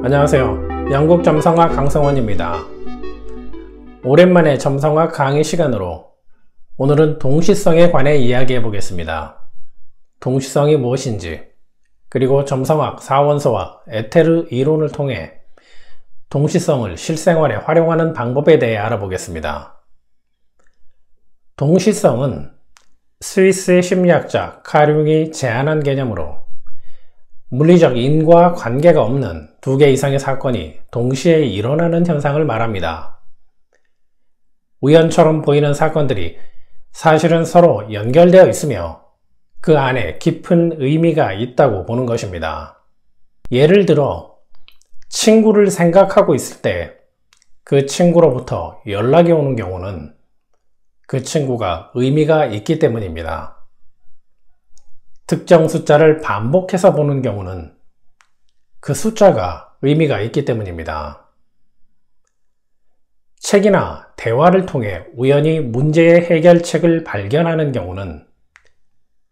안녕하세요. 영국 점성학 강성원입니다. 오랜만에 점성학 강의 시간으로 오늘은 동시성에 관해 이야기해 보겠습니다. 동시성이 무엇인지, 그리고 점성학 4원소와 에테르 이론을 통해 동시성을 실생활에 활용하는 방법에 대해 알아보겠습니다. 동시성은 스위스의 심리학자 카룽이 제안한 개념으로 물리적 인과 관계가 없는 두 개 이상의 사건이 동시에 일어나는 현상을 말합니다. 우연처럼 보이는 사건들이 사실은 서로 연결되어 있으며 그 안에 깊은 의미가 있다고 보는 것입니다. 예를 들어 친구를 생각하고 있을 때 그 친구로부터 연락이 오는 경우는 그 친구가 의미가 있기 때문입니다. 특정 숫자를 반복해서 보는 경우는 그 숫자가 의미가 있기 때문입니다. 책이나 대화를 통해 우연히 문제의 해결책을 발견하는 경우는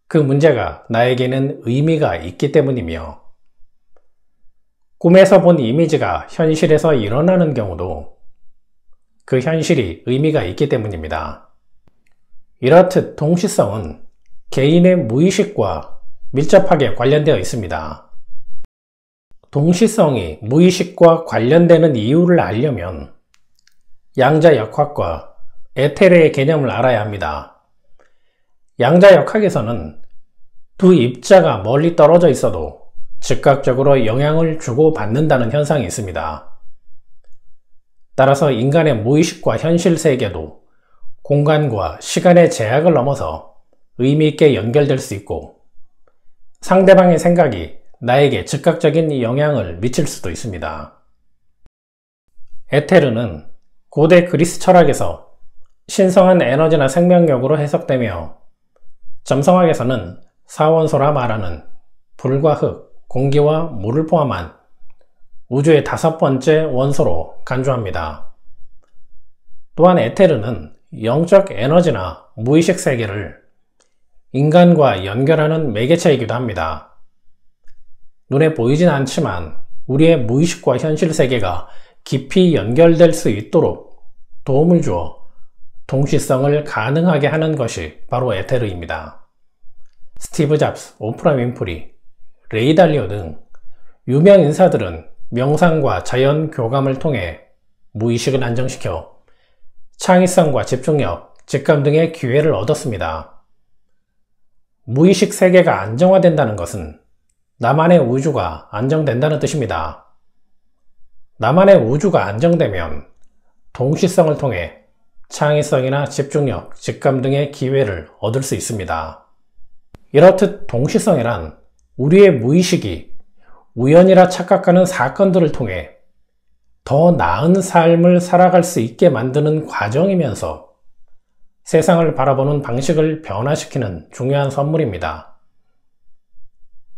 그 문제가 나에게는 의미가 있기 때문이며, 꿈에서 본 이미지가 현실에서 일어나는 경우도 그 현실이 의미가 있기 때문입니다. 이렇듯 동시성은 개인의 무의식과 밀접하게 관련되어 있습니다. 동시성이 무의식과 관련되는 이유를 알려면 양자역학과 에테르의 개념을 알아야 합니다. 양자역학에서는 두 입자가 멀리 떨어져 있어도 즉각적으로 영향을 주고받는다는 현상이 있습니다. 따라서 인간의 무의식과 현실 세계도 공간과 시간의 제약을 넘어서 의미 있게 연결될 수 있고, 상대방의 생각이 나에게 즉각적인 영향을 미칠 수도 있습니다. 에테르는 고대 그리스 철학에서 신성한 에너지나 생명력으로 해석되며, 점성학에서는 사원소라 말하는 불과 흙, 공기와 물을 포함한 우주의 5번째 원소로 간주합니다. 또한 에테르는 영적 에너지나 무의식 세계를 인간과 연결하는 매개체이기도 합니다. 눈에 보이진 않지만 우리의 무의식과 현실 세계가 깊이 연결될 수 있도록 도움을 주어 동시성을 가능하게 하는 것이 바로 에테르입니다. 스티브 잡스, 오프라 윈프리, 레이 달리오 등 유명 인사들은 명상과 자연 교감을 통해 무의식을 안정시켜 창의성과 집중력, 직감 등의 기회를 얻었습니다. 무의식 세계가 안정화된다는 것은 나만의 우주가 안정된다는 뜻입니다. 나만의 우주가 안정되면 동시성을 통해 창의성이나 집중력, 직감 등의 기회를 얻을 수 있습니다. 이렇듯 동시성이란 우리의 무의식이 우연이라 착각하는 사건들을 통해 더 나은 삶을 살아갈 수 있게 만드는 과정이면서 세상을 바라보는 방식을 변화시키는 중요한 선물입니다.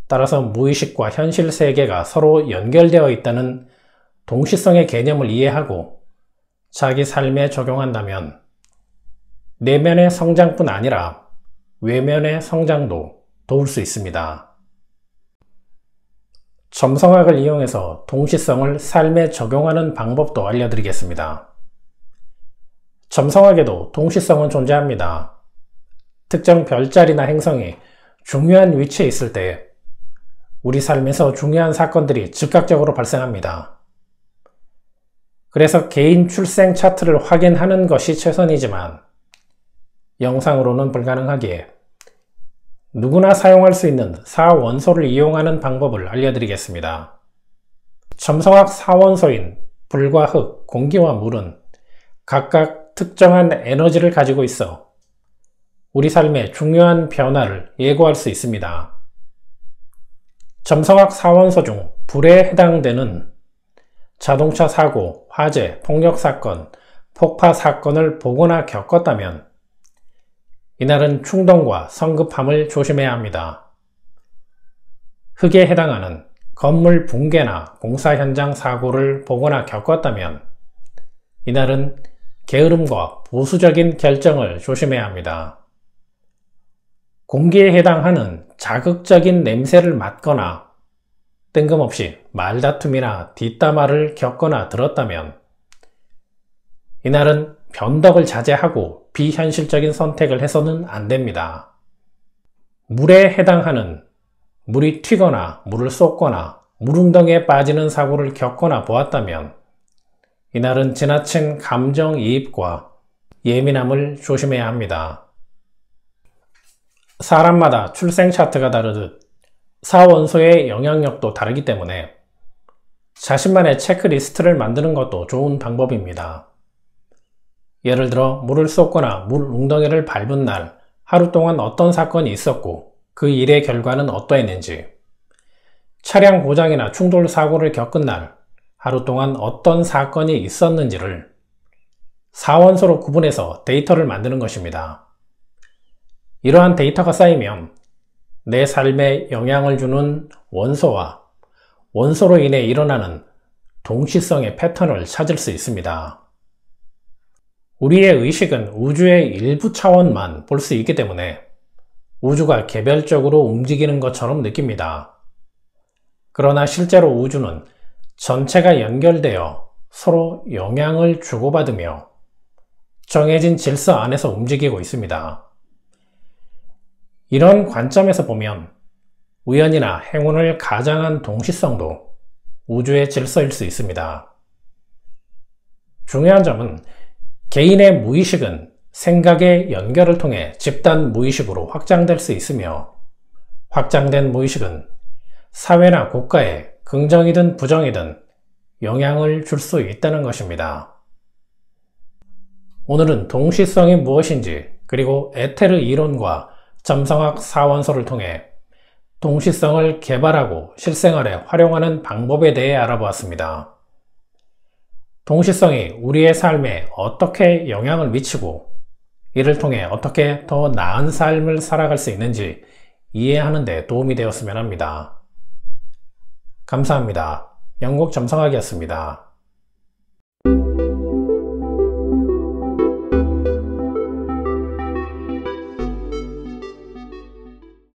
따라서 무의식과 현실 세계가 서로 연결되어 있다는 동시성의 개념을 이해하고 자기 삶에 적용한다면 내면의 성장뿐 아니라 외면의 성장도 도울 수 있습니다. 점성학을 이용해서 동시성을 삶에 적용하는 방법도 알려드리겠습니다. 점성학에도 동시성은 존재합니다. 특정 별자리나 행성이 중요한 위치에 있을 때 우리 삶에서 중요한 사건들이 즉각적으로 발생합니다. 그래서 개인 출생 차트를 확인하는 것이 최선이지만 영상으로는 불가능하기에 누구나 사용할 수 있는 4원소를 이용하는 방법을 알려드리겠습니다. 점성학 4원소인 불과 흙, 공기와 물은 각각 특정한 에너지를 가지고 있어 우리 삶의 중요한 변화를 예고할 수 있습니다. 점성학 4원소 중 불에 해당되는 자동차 사고, 화재, 폭력 사건, 폭파 사건을 보거나 겪었다면 이날은 충동과 성급함을 조심해야 합니다. 흙에 해당하는 건물 붕괴나 공사 현장 사고를 보거나 겪었다면 이날은 게으름과 보수적인 결정을 조심해야 합니다. 공기에 해당하는 자극적인 냄새를 맡거나 뜬금없이 말다툼이나 뒷담화를 겪거나 들었다면 이날은 변덕을 자제하고 비현실적인 선택을 해서는 안 됩니다. 물에 해당하는 물이 튀거나 물을 쏟거나 물웅덩이에 빠지는 사고를 겪거나 보았다면 이날은 지나친 감정이입과 예민함을 조심해야 합니다. 사람마다 출생 차트가 다르듯 사원소의 영향력도 다르기 때문에 자신만의 체크리스트를 만드는 것도 좋은 방법입니다. 예를 들어 물을 쏟거나 물 웅덩이를 밟은 날 하루 동안 어떤 사건이 있었고 그 일의 결과는 어떠했는지, 차량 고장이나 충돌 사고를 겪은 날 하루 동안 어떤 사건이 있었는지를 사원소로 구분해서 데이터를 만드는 것입니다. 이러한 데이터가 쌓이면 내 삶에 영향을 주는 원소와 원소로 인해 일어나는 동시성의 패턴을 찾을 수 있습니다. 우리의 의식은 우주의 일부 차원만 볼 수 있기 때문에 우주가 개별적으로 움직이는 것처럼 느낍니다. 그러나 실제로 우주는 전체가 연결되어 서로 영향을 주고받으며 정해진 질서 안에서 움직이고 있습니다. 이런 관점에서 보면 우연이나 행운을 가장한 동시성도 우주의 질서일 수 있습니다. 중요한 점은 개인의 무의식은 생각의 연결을 통해 집단 무의식으로 확장될 수 있으며 확장된 무의식은 사회나 국가에 긍정이든 부정이든 영향을 줄 수 있다는 것입니다. 오늘은 동시성이 무엇인지 그리고 에테르 이론과 점성학 사원소를 통해 동시성을 개발하고 실생활에 활용하는 방법에 대해 알아보았습니다. 동시성이 우리의 삶에 어떻게 영향을 미치고 이를 통해 어떻게 더 나은 삶을 살아갈 수 있는지 이해하는 데 도움이 되었으면 합니다. 감사합니다. 영국 점성학이었습니다.